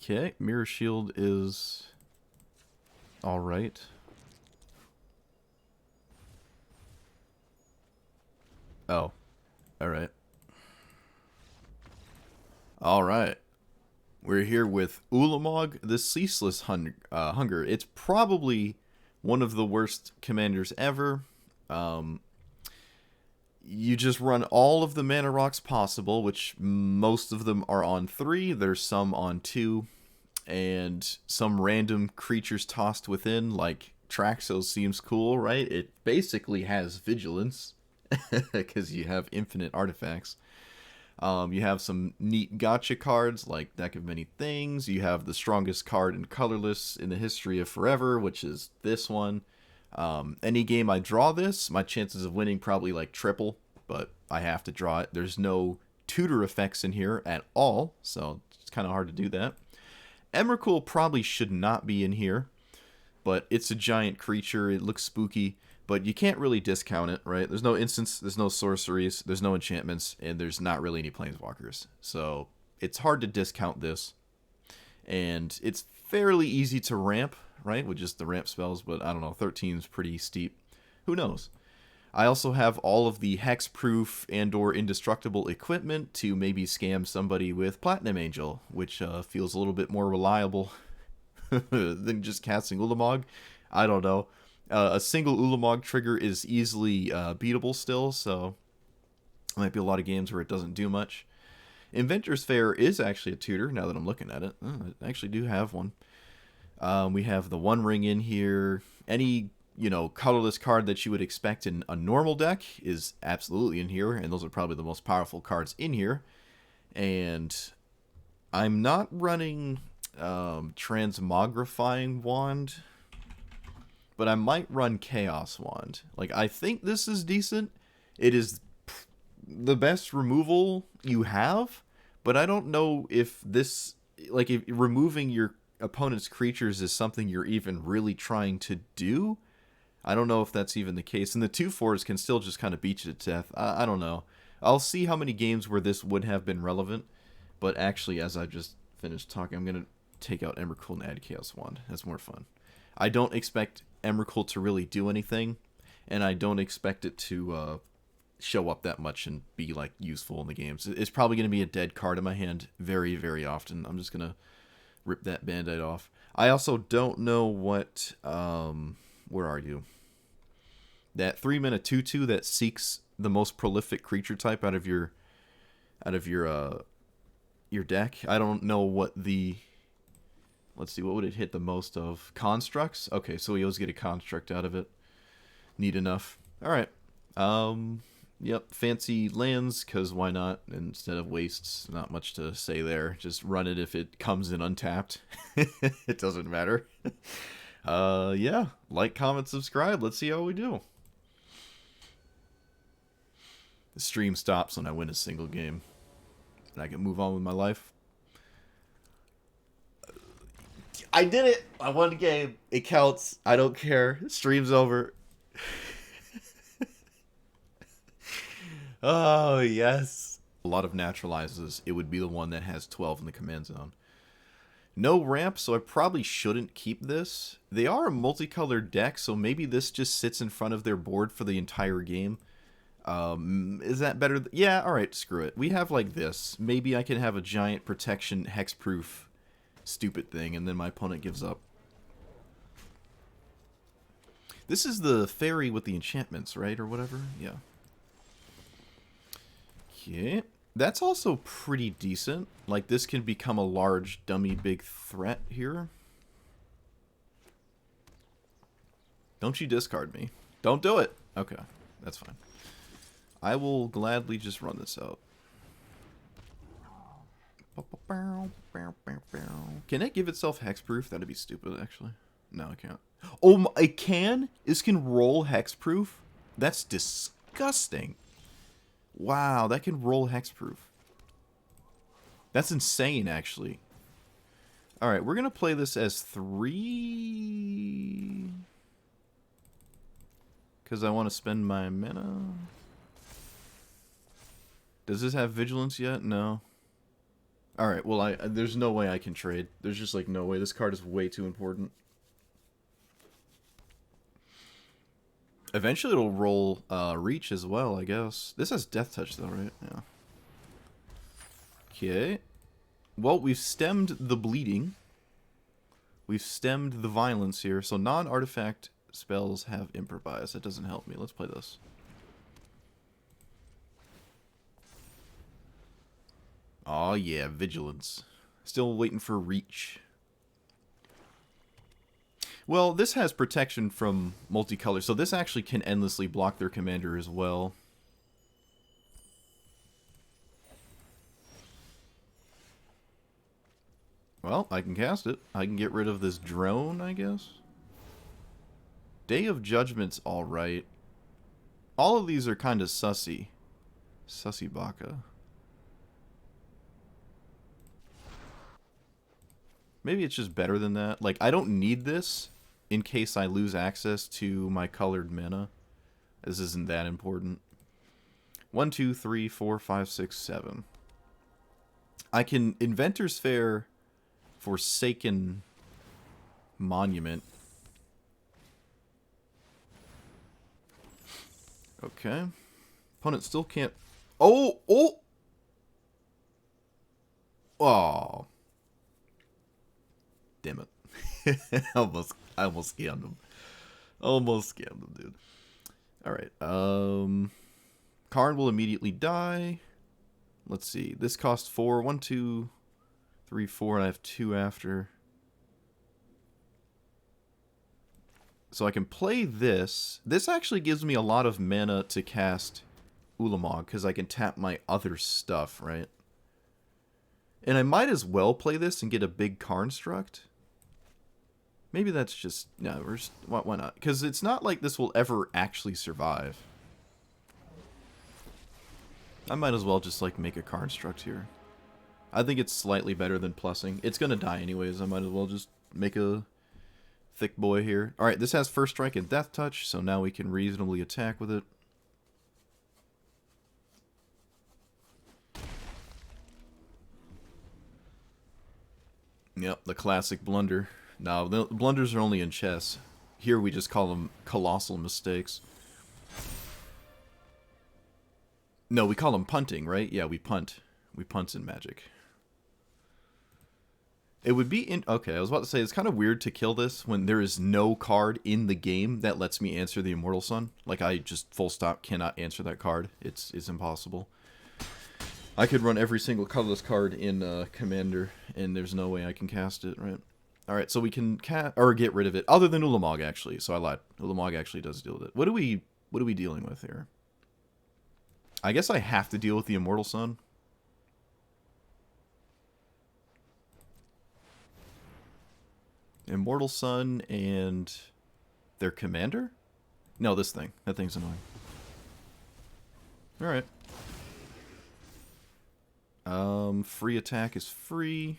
Okay, Mirror Shield is alright. Oh, alright. Alright. We're here with Ulamog, the Ceaseless Hunger. It's probably one of the worst commanders ever. You just run all of the mana rocks possible, which most of them are on 3. There's some on 2. And some random creatures tossed within, like Traxos seems cool, right? It basically has vigilance, because you have infinite artifacts. You have some neat gotcha cards like Deck of Many Things. You have the strongest card in colorless in the history of forever, which is this one. Any game I draw this, my chances of winning probably like triple, but I have to draw it. There's no tutor effects in here at all, so it's kind of hard to do that. Emrakul probably should not be in here, but it's a giant creature. It looks spooky, but you can't really discount it, right? There's no instants, there's no sorceries, there's no enchantments, and there's not really any planeswalkers. So it's hard to discount this. And it's fairly easy to ramp, right, with just the ramp spells, but I don't know, 13 is pretty steep. Who knows? I also have all of the hexproof and or indestructible equipment to maybe scam somebody with Platinum Angel, which feels a little bit more reliable than just casting Ulamog. I don't know. A single Ulamog trigger is easily beatable still, so there might be a lot of games where it doesn't do much. Inventor's Fair is actually a tutor, now that I'm looking at it. I actually do have one. We have the One Ring in here. Any colorless card that you would expect in a normal deck is absolutely in here, and those are probably the most powerful cards in here. And I'm not running Transmogrifying Wand, but I might run Chaos Wand. Like, I think this is decent. It is the best removal you have, but I don't know if this, like, if removing your opponent's creatures is something you're even really trying to do. I don't know if that's even the case. And the 2/4s can still just kind of beat you to death. I don't know. I'll see how many games where this would have been relevant. But actually, as I just finished talking, I'm going to take out Emrakul and add Chaos Wand. That's more fun. I don't expect Emrakul to really do anything. And I don't expect it to show up that much and be like useful in the games. It's probably going to be a dead card in my hand very, very often. I'm just going to rip that band-aid off. I also don't know what... where are you? That 3-mana 2/2 that seeks the most prolific creature type out of your deck. I don't know what the... Let's see, what would it hit the most of? Constructs? Okay, so we always get a construct out of it. Neat enough. Alright. Yep, fancy lands, because why not? Instead of wastes, not much to say there. Just run it if it comes in untapped. It doesn't matter. Yeah, like, comment, subscribe. Let's see how we do. The stream stops when I win a single game, and I can move on with my life. I did it! I won the game. It counts. I don't care. Stream's over. Oh, yes. A lot of naturalizes. It would be the one that has 12 in the command zone. No ramp, so I probably shouldn't keep this. They are a multicolored deck, so maybe this just sits in front of their board for the entire game. Is that better? Yeah, alright, screw it. We have like this. Maybe I can have a giant protection hexproof stupid thing, and then my opponent gives up. This is the fairy with the enchantments, right? Or whatever? Yeah. Okay. That's also pretty decent. Like, this can become a large, dummy, big threat here. Don't you discard me. Don't do it! Okay, that's fine. I will gladly just run this out. Can it give itself hexproof? That'd be stupid, actually. No, I can't. Oh, it can? This can roll hexproof? That's disgusting. Wow, that can roll hexproof. That's insane, actually. Alright, we're going to play this as 3... because I want to spend my mana. Does this have vigilance yet? No. Alright, well, there's no way I can trade. There's just, like, no way. This card is way too important. Eventually it'll roll Reach as well, I guess. This has Death Touch, though, right? Yeah. Okay. Well, we've stemmed the bleeding. We've stemmed the violence here. So non-artifact spells have Improvise. That doesn't help me. Let's play this. Oh yeah, Vigilance. Still waiting for Reach. Well, this has protection from multicolor, so this actually can endlessly block their commander as well. Well, I can cast it. I can get rid of this drone, I guess. Day of Judgment's alright. All of these are kind of sussy. Sussy Baka. Maybe it's just better than that. Like, I don't need this in case I lose access to my colored mana. This isn't that important. 1, 2, 3, 4, 5, 6, 7. I can Inventor's Fair Forsaken Monument. Okay. Opponent still can't... Oh! Oh! Oh. Damn it. I almost scammed him. Almost scammed him, dude. Alright. Karn will immediately die. Let's see. This costs 4. 1, 2, 3, 4, and I have 2 after. So I can play this. This actually gives me a lot of mana to cast Ulamog, because I can tap my other stuff, right? And I might as well play this and get a big Karnstruct. Maybe that's just... No, we're just, why not? Because it's not like this will ever actually survive. I might as well just, like, make a Karnstruct here. I think it's slightly better than plussing. It's gonna die anyways. I might as well just make a thick boy here. Alright, this has First Strike and Death Touch, so now we can reasonably attack with it. Yep, the classic blunder. No, the blunders are only in chess. Here we just call them colossal mistakes. No, we call them punting, right? Yeah, we punt. We punt in Magic. It would be in... Okay, I was about to say, it's kind of weird to kill this when there is no card in the game that lets me answer the Immortal Sun. Like, I just full stop cannot answer that card. It's impossible. I could run every single colorless card in Commander, and there's no way I can cast it, right? Alright, so we can or get rid of it, other than Ulamog, actually. So I lied. Ulamog actually does deal with it. What are we dealing with here? I guess I have to deal with the Immortal Sun. Immortal Sun and their commander? No, this thing. That thing's annoying. Alright. Free attack is free.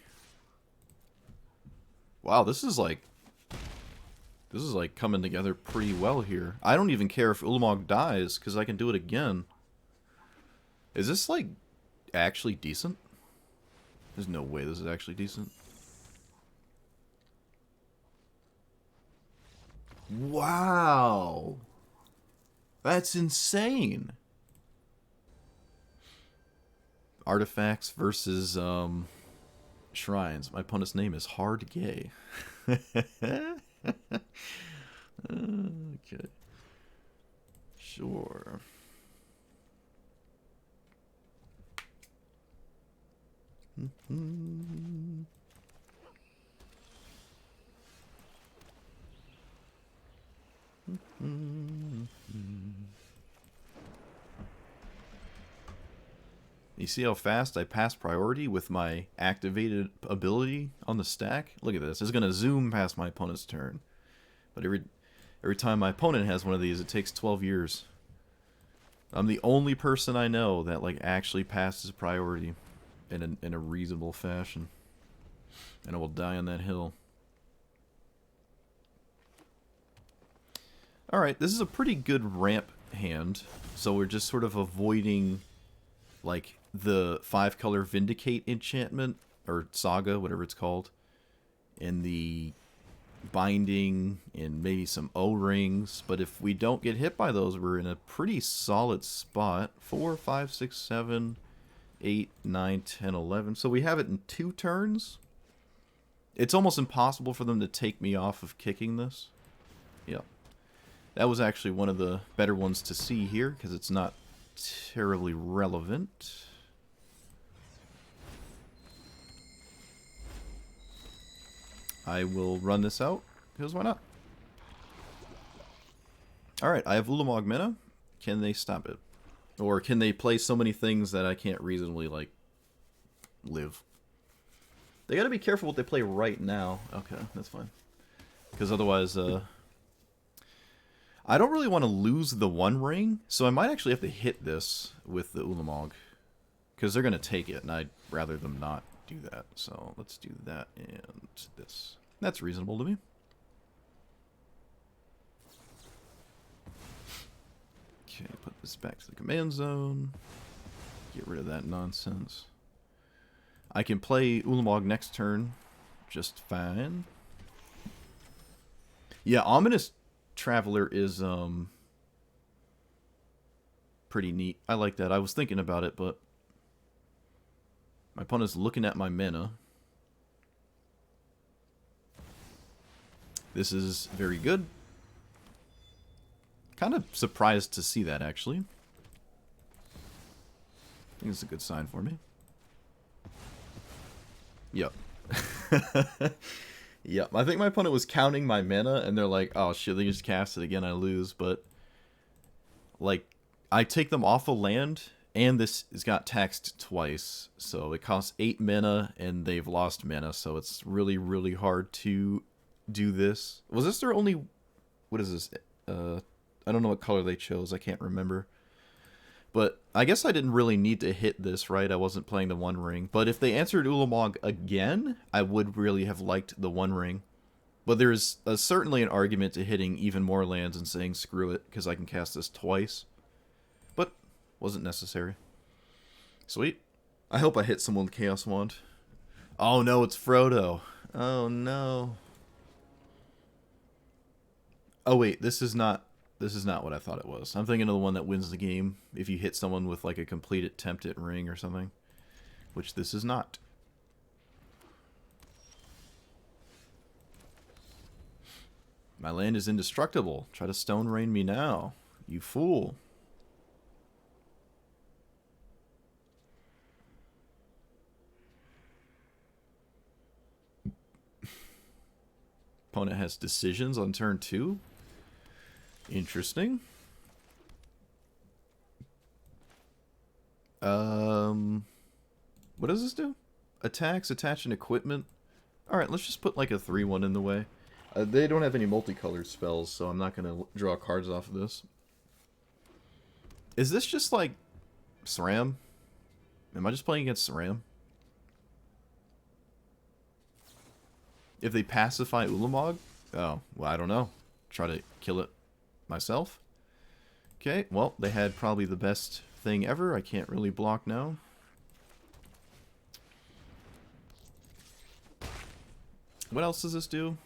Wow, this is like coming together pretty well here. I don't even care if Ulamog dies, because I can do it again. Is this, like, actually decent? There's no way this is actually decent. Wow! That's insane! Artifacts versus, shrines. My opponent's name is Hard Gay. Okay. Sure. You see how fast I pass priority with my activated ability on the stack? Look at this. It's going to zoom past my opponent's turn. But every time my opponent has one of these, it takes 12 years. I'm the only person I know that, like, actually passes priority in a reasonable fashion. And I will die on that hill. Alright, this is a pretty good ramp hand. So we're just sort of avoiding, like, the 5-color Vindicate enchantment, or Saga, whatever it's called, and the Binding, and maybe some O-rings. But if we don't get hit by those, we're in a pretty solid spot. 4, 5, 6, 7, 8, 9, 10, 11. So we have it in 2 turns. It's almost impossible for them to take me off of kicking this. Yeah. That was actually one of the better ones to see here, because it's not terribly relevant. I will run this out, because why not? Alright, I have Ulamog mana. Can they stop it? Or can they play so many things that I can't reasonably, like, live? They gotta be careful what they play right now. Okay, that's fine. Because otherwise, I don't really want to lose the One Ring, so I might actually have to hit this with the Ulamog. Because they're gonna take it, and I'd rather them not do that. So let's do that and this. That's reasonable to me. Okay, put this back to the command zone. Get rid of that nonsense. I can play Ulamog next turn just fine. Yeah, Ominous Traveler is pretty neat. I like that. I was thinking about it, but my opponent's looking at my mana. This is very good. Kind of surprised to see that, actually. I think it's a good sign for me. Yep. Yep. I think my opponent was counting my mana, and they're like, oh shit, they just cast it again, I lose. But, like, I take them off a land, and this has got taxed twice. So it costs 8 mana, and they've lost mana, so it's really, really hard to do this. Was this their only... What is this? I don't know what color they chose. I can't remember. But I guess I didn't really need to hit this, right? I wasn't playing the One Ring. But if they answered Ulamog again, I would really have liked the One Ring. But there's certainly an argument to hitting even more lands and saying screw it, because I can cast this twice. But wasn't necessary. Sweet. I hope I hit someone with Chaos Wand. Oh no, it's Frodo. Oh no. Oh wait, this is not what I thought it was. I'm thinking of the one that wins the game if you hit someone with like a complete attempt at ring or something. Which this is not. My land is indestructible. Try to stone rain me now. You fool. Opponent has decisions on turn 2. Interesting. What does this do? Attacks, attach an equipment. Alright, let's just put like a 3-1 in the way. They don't have any multicolored spells, so I'm not going to draw cards off of this. Is this just like SRAM? Am I just playing against SRAM? If they pacify Ulamog? Oh, well, I don't know. Try to kill it myself? Okay, well, they had probably the best thing ever. I can't really block now. What else does this do?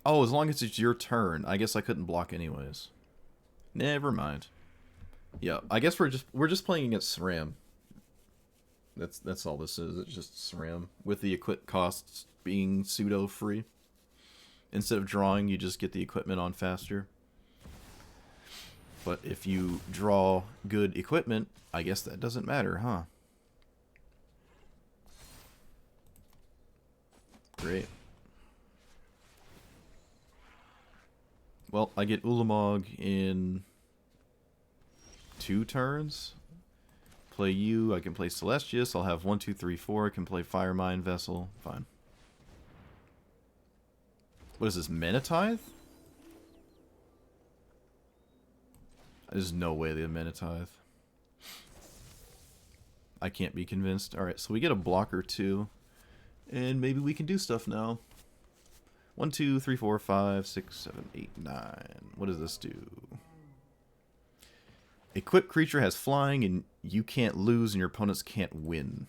Oh, as long as it's your turn. I guess I couldn't block anyways. Never mind. Yeah, I guess we're just playing against SRAM. That's all this is. It's just SRAM with the equip costs being pseudo free. Instead of drawing, you just get the equipment on faster. But if you draw good equipment, I guess that doesn't matter, huh? Great. Well, I get Ulamog in 2 turns. Play you, I can play Celestius, I'll have 1, 2, 3, 4, I can play Fire Mine Vessel, fine. What is this, Mana Tithe? There's no way they have Mana Tithe. I can't be convinced. Alright, so we get a blocker too. And maybe we can do stuff now. 1, 2, 3, 4, 5, 6, 7, 8, 9. What does this do? Equipped creature has flying, and you can't lose, and your opponents can't win.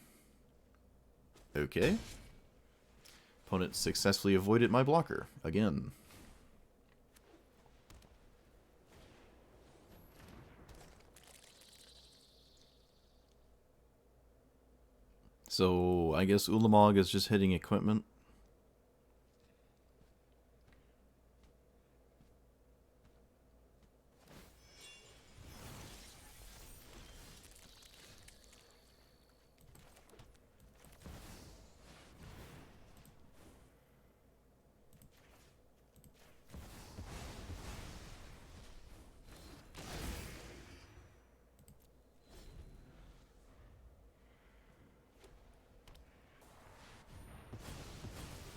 Okay. Opponent successfully avoided my blocker. Again. So, I guess Ulamog is just hitting equipment.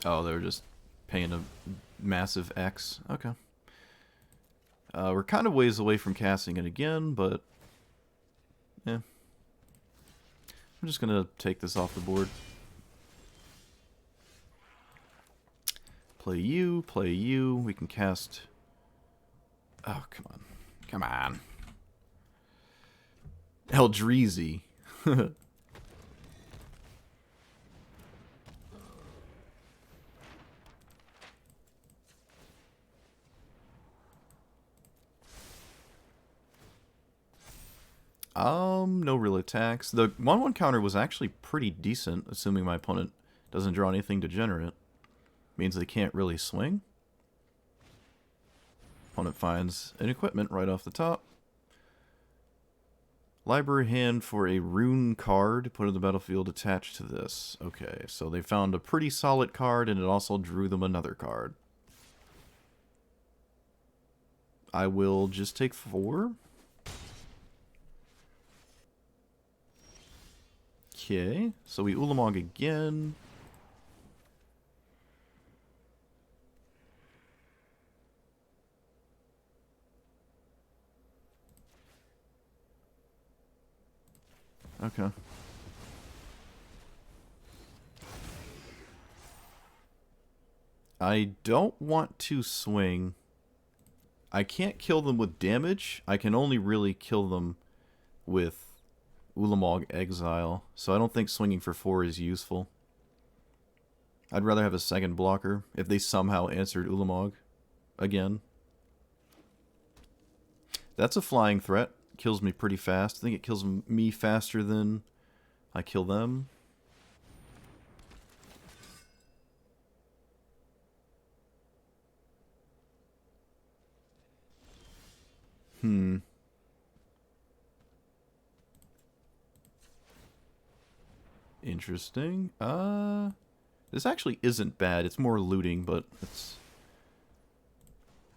Oh, they were just paying a massive X. Okay. We're kind of ways away from casting it again, but... yeah. I'm just going to take this off the board. Play you, play you. We can cast... oh, come on. Come on. Eldreezy. No real attacks. The 1/1 counter was actually pretty decent, assuming my opponent doesn't draw anything degenerate. Means they can't really swing. Opponent finds an equipment right off the top. Library hand for a rune card. Put in the battlefield attached to this. Okay, so they found a pretty solid card, and it also drew them another card. I will just take 4. Okay, so we Ulamog again. Okay. I don't want to swing. I can't kill them with damage. I can only really kill them with Ulamog Exile, so I don't think swinging for 4 is useful. I'd rather have a second blocker if they somehow answered Ulamog again. That's a flying threat. Kills me pretty fast. I think it kills me faster than I kill them. Interesting. This actually isn't bad. It's more looting, but it's...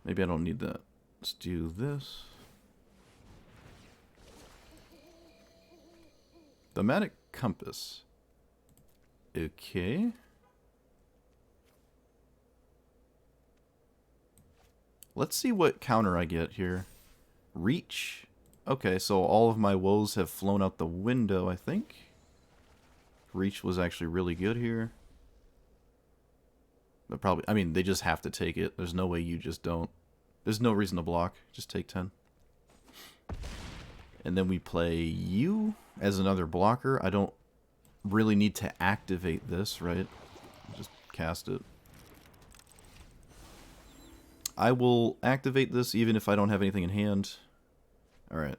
maybe I don't need that. Let's do this. Thematic Compass. Okay. Let's see what counter I get here. Reach. Okay, so all of my woes have flown out the window, I think. Reach was actually really good here. But probably, I mean, they just have to take it. There's no way you just don't. There's no reason to block. Just take 10. And then we play you as another blocker. I don't really need to activate this, right? Just cast it. I will activate this even if I don't have anything in hand. Alright.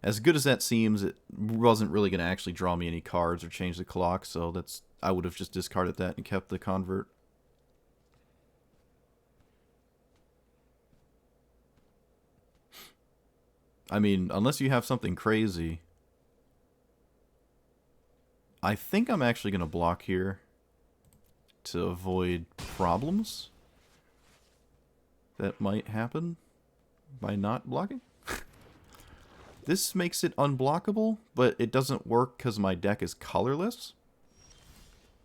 As good as that seems, it wasn't really going to actually draw me any cards or change the clock, so that's I would have just discarded that and kept the convert. I mean, unless you have something crazy. I think I'm actually going to block here to avoid problems that might happen by not blocking. This makes it unblockable, but it doesn't work because my deck is colorless,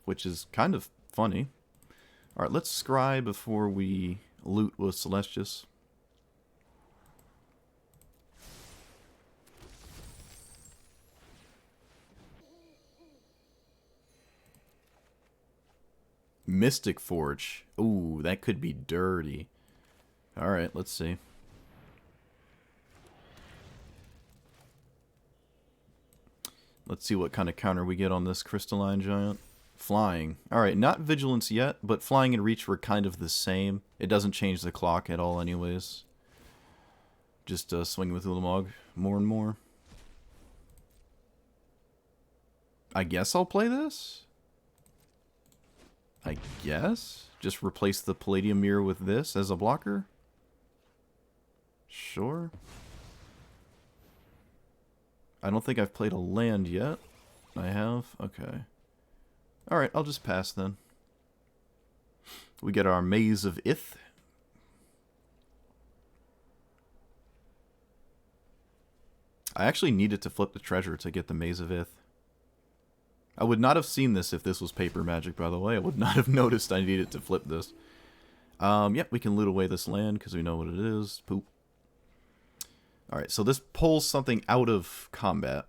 which is kind of funny. Alright, let's scry before we loot with Celestius. Mystic Forge. Ooh, that could be dirty. Alright, let's see. Let's see what kind of counter we get on this Crystalline Giant. Flying. Alright, not Vigilance yet, but Flying and Reach were kind of the same. It doesn't change the clock at all anyways. Just swing with Ulamog more and more. I guess I'll play this? I guess? Just replace the Palladium Mirror with this as a blocker? Sure. I don't think I've played a land yet. I have? Okay. Alright, I'll just pass then. We get our Maze of Ith. I actually needed to flip the treasure to get the Maze of Ith. I would not have seen this if this was paper magic, by the way. I would not have noticed I needed to flip this. Yep, we can loot away this land because we know what it is. Poop. Alright, so this pulls something out of combat.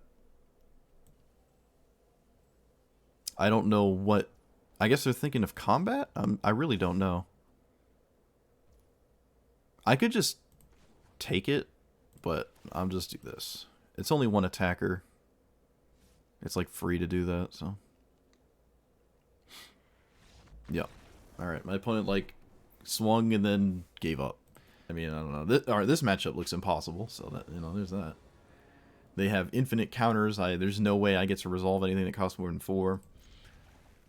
I don't know what... I guess they're thinking of combat? I really don't know. I could just take it, but I'll just do this. It's only one attacker. It's like free to do that, so... Yep. Alright, my opponent like swung and then gave up. I mean, I don't know. Alright, this matchup looks impossible, so that, you know, there's that. They have infinite counters. There's no way I get to resolve anything that costs more than 4.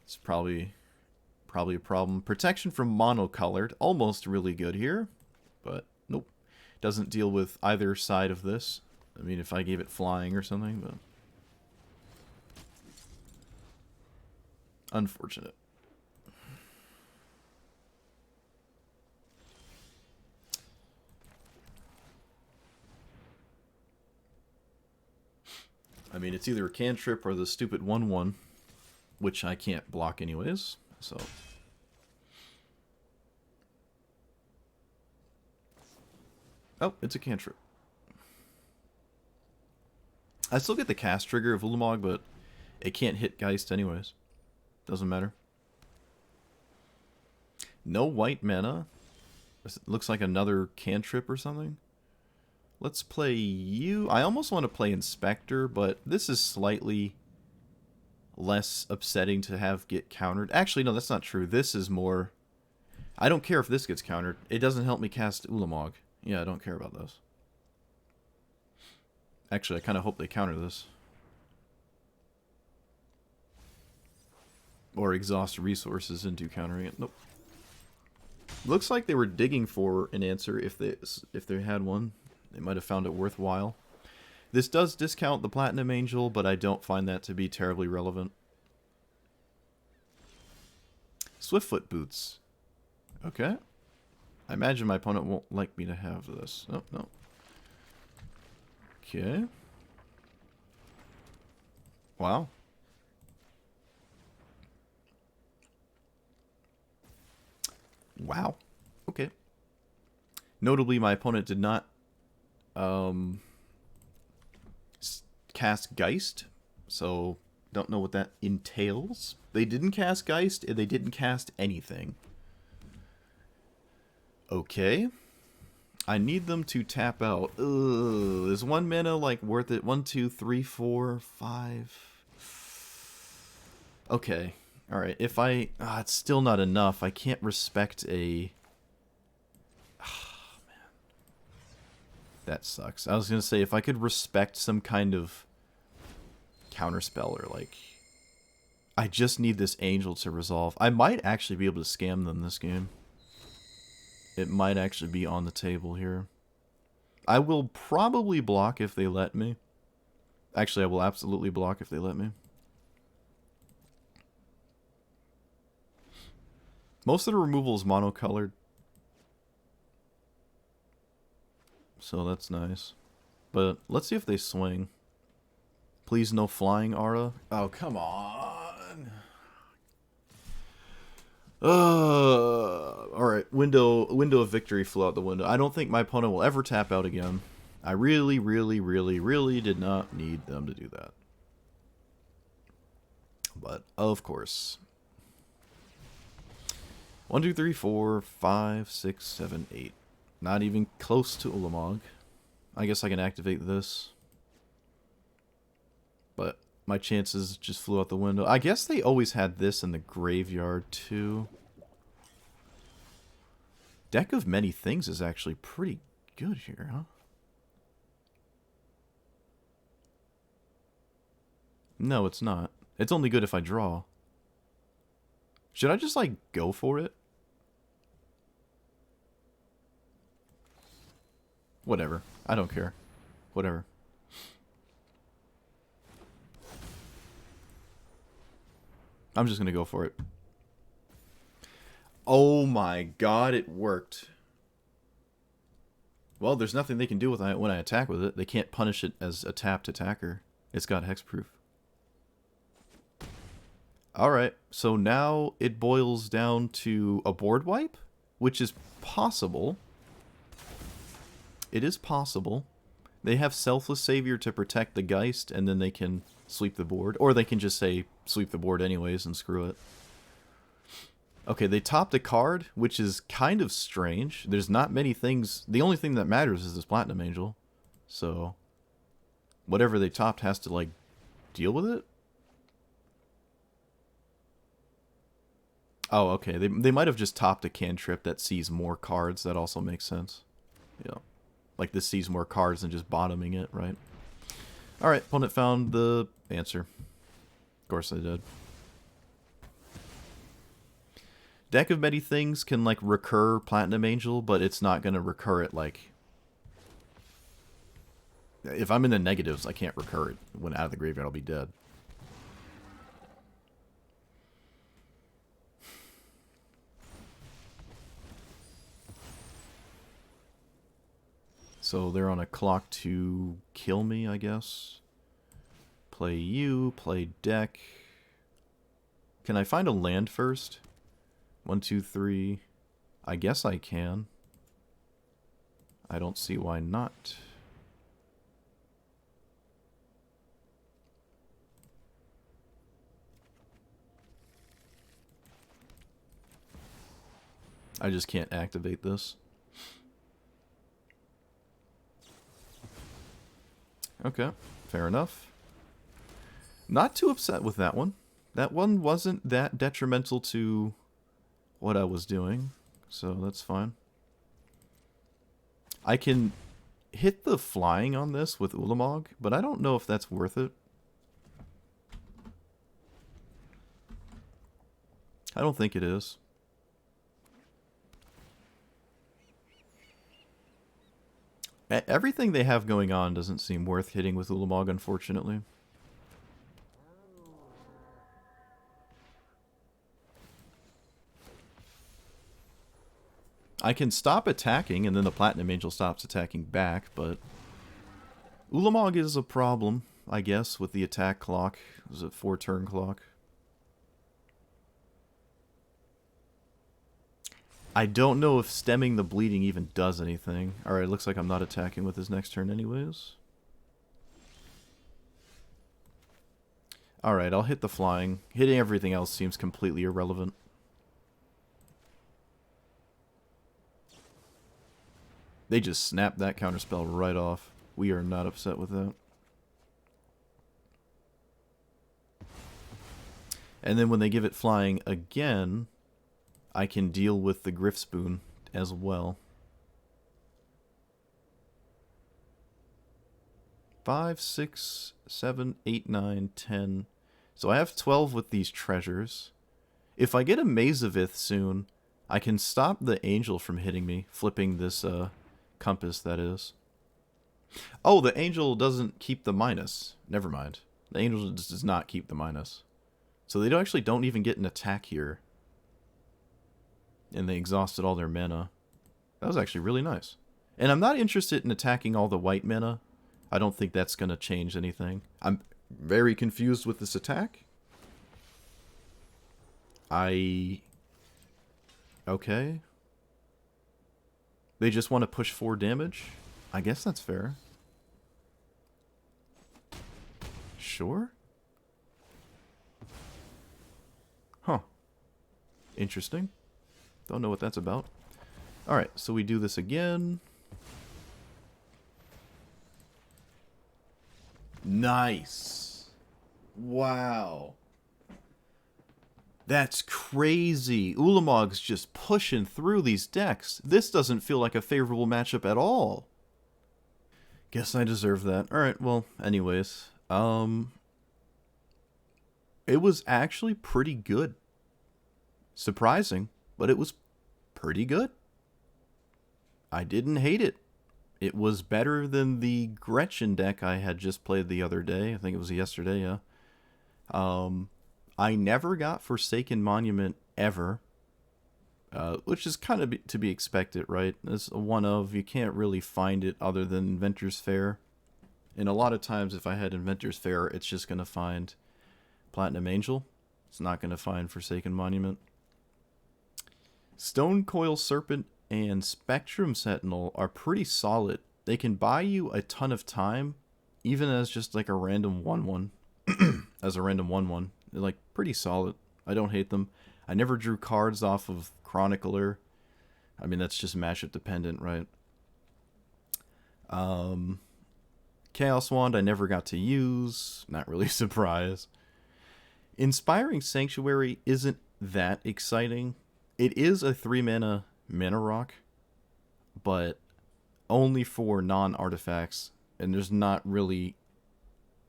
It's probably a problem. Protection from monocolored, almost really good here, but nope. Doesn't deal with either side of this. I mean, if I gave it flying or something, but... Unfortunate. I mean, it's either a cantrip or the stupid 1/1, which I can't block anyways, so... Oh, it's a cantrip. I still get the cast trigger of Ulamog, but it can't hit Geist anyways. Doesn't matter. No white mana. This looks like another cantrip or something. Let's play you. I almost want to play Inspector, but this is slightly less upsetting to have get countered. Actually, no, that's not true. This is more... I don't care if this gets countered. It doesn't help me cast Ulamog. Yeah, I don't care about those. Actually, I kind of hope they counter this. Or exhaust resources into countering it. Nope. Looks like they were digging for an answer if they had one. They might have found it worthwhile. This does discount the Platinum Angel, but I don't find that to be terribly relevant. Swiftfoot Boots. Okay. I imagine my opponent won't like me to have this. Oh, no. Okay. Wow. Wow. Okay. Notably, my opponent did not cast Geist, so don't know what that entails. They didn't cast Geist, and they didn't cast anything. Okay. I need them to tap out. Ugh, is 1 mana like worth it? 1, 2, 3, 4, 5. Okay. Alright, if I... it's still not enough. I can't respect a... Oh, man. That sucks. I was going to say, if I could respect some kind of counterspell or, like... I just need this angel to resolve. I might actually be able to scam them this game. It might actually be on the table here. I will probably block if they let me. Actually, I will absolutely block if they let me. Most of the removal is monocolored. So that's nice. But let's see if they swing. Please no flying aura. Oh, come on. Alright, window of victory flew out the window. I don't think my opponent will ever tap out again. I really, really, really, really did not need them to do that. But, of course. 1, 2, 3, 4, 5, 6, 7, 8. Not even close to Ulamog. I guess I can activate this. But My chances just flew out the window. I guess they always had this in the graveyard, too. Deck of Many Things is actually pretty good here, huh? No, it's not. It's only good if I draw. Should I just, like, go for it? Whatever. I don't care. Whatever. I'm just gonna go for it. Oh my god, it worked. Well, there's nothing they can do with it when I attack with it. They can't punish it as a tapped attacker. It's got hexproof. Alright, so now it boils down to a board wipe, which is possible. It is possible. They have Selfless Savior to protect the Geist, and then they can sweep the board. Or they can just say, sweep the board anyways and screw it. Okay, they topped a card, which is kind of strange. There's not many things. The only thing that matters is this Platinum Angel. So, whatever they topped has to, like, deal with it? Oh, okay. They might have just topped a cantrip that sees more cards. That also makes sense. Yeah. Like this sees more cards than just bottoming it, right? Alright, opponent found the answer. Of course they did. Deck of Many Things can, like, recur Platinum Angel, but it's not going to recur it, like... If I'm in the negatives, I can't recur it. When out of the graveyard, I'll be dead. So they're on a clock to kill me, I guess. Play you, play deck. Can I find a land first? 1, 2, 3. I guess I can. I don't see why not. I just can't activate this. Okay, fair enough. Not too upset with that one. That one wasn't that detrimental to what I was doing, so that's fine. I can hit the flying on this with Ulamog, but I don't know if that's worth it. I don't think it is. Everything they have going on doesn't seem worth hitting with Ulamog, unfortunately. I can stop attacking, and then the Platinum Angel stops attacking back, but... Ulamog is a problem, I guess, with the attack clock. Is it 4-turn clock? I don't know if stemming the bleeding even does anything. Alright, looks like I'm not attacking with his next turn anyways. Alright, I'll hit the flying. Hitting everything else seems completely irrelevant. They just snapped that counterspell right off. We are not upset with that. And then when they give it flying again, I can deal with the Griff Spoon as well. 5, 6, 7, 8, 9, 10. So I have 12 with these treasures. If I get a Mazavith soon, I can stop the angel from hitting me, flipping this compass, that is. Oh, the angel doesn't keep the minus. Never mind. The angel just does not keep the minus. So they actually don't even get an attack here. And they exhausted all their mana. That was actually really nice. And I'm not interested in attacking all the white mana. I don't think that's going to change anything. I'm very confused with this attack. Okay. They just want to push 4 damage? I guess that's fair. Sure. Huh. Interesting. Don't know what that's about. Alright, so we do this again. Nice. Wow. That's crazy. Ulamog's just pushing through these decks. This doesn't feel like a favorable matchup at all. Guess I deserve that. Alright, well, anyways. It was actually pretty good. Surprising, but it was pretty good. I didn't hate it. It was better than the Gretchen deck I had just played the other day. I think it was yesterday, yeah. I never got Forsaken Monument ever, which is kind of to be expected, right? It's a one of. You can't really find it other than Inventor's Fair. And a lot of times, if I had Inventor's Fair, it's just going to find Platinum Angel. It's not going to find Forsaken Monument. Stone Coil Serpent and Spectrum Sentinel are pretty solid. They can buy you a ton of time, even as just like a random 1-1. As a random 1-1. They're like pretty solid. I don't hate them. I never drew cards off of Chronicler. I mean, that's just matchup dependent, right? Chaos Wand I never got to use. Not really surprised. Inspiring Sanctuary isn't that exciting. It is a 3-mana mana rock, but only for non-artifacts, and there's not really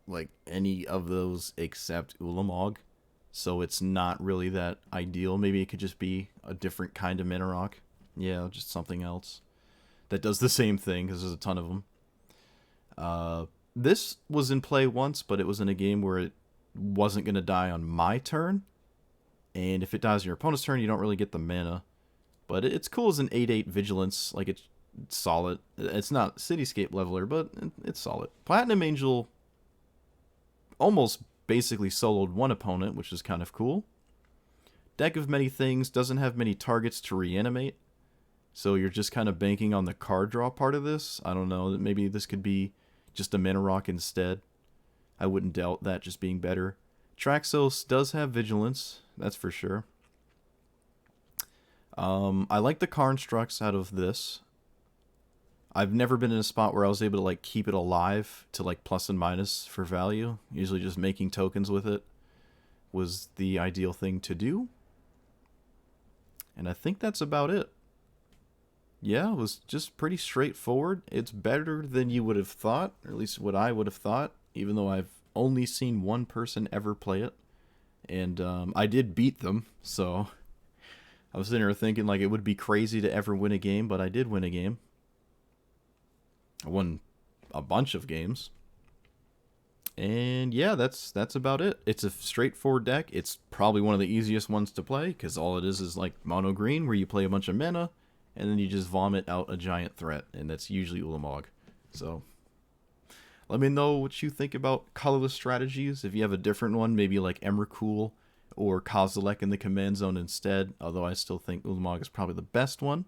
like any of those except Ulamog, so it's not really that ideal. Maybe it could just be a different kind of mana rock. Yeah, just something else that does the same thing, because there's a ton of them. This was in play once, but it was in a game where it wasn't going to die on my turn, and if it dies on your opponent's turn, you don't really get the mana. But it's cool as an 8/8 Vigilance. Like, it's solid. It's not Cityscape leveler, but it's solid. Platinum Angel almost basically soloed one opponent, which is kind of cool. Deck of Many Things doesn't have many targets to reanimate, so you're just kind of banking on the card draw part of this. I don't know, maybe this could be just a mana rock instead. I wouldn't doubt that just being better. Traxos does have Vigilance, that's for sure. I like the constructs out of this. I've never been in a spot where I was able to like keep it alive to like plus and minus for value. Usually just making tokens with it was the ideal thing to do. And I think that's about it. Yeah, it was just pretty straightforward. It's better than you would have thought, or at least what I would have thought, even though I've only seen one person ever play it. And I did beat them, so I was sitting there thinking like it would be crazy to ever win a game, but I did win a game. I won a bunch of games. And yeah, that's about it. It's a straightforward deck. It's probably one of the easiest ones to play, because all it is like mono green, where you play a bunch of mana, and then you just vomit out a giant threat, and that's usually Ulamog. So let me know what you think about colorless strategies. If you have a different one, maybe like Emrakul or Kozilek in the command zone instead, although I still think Ulamog is probably the best one.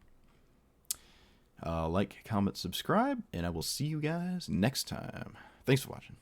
Like, comment, subscribe, and I will see you guys next time. Thanks for watching.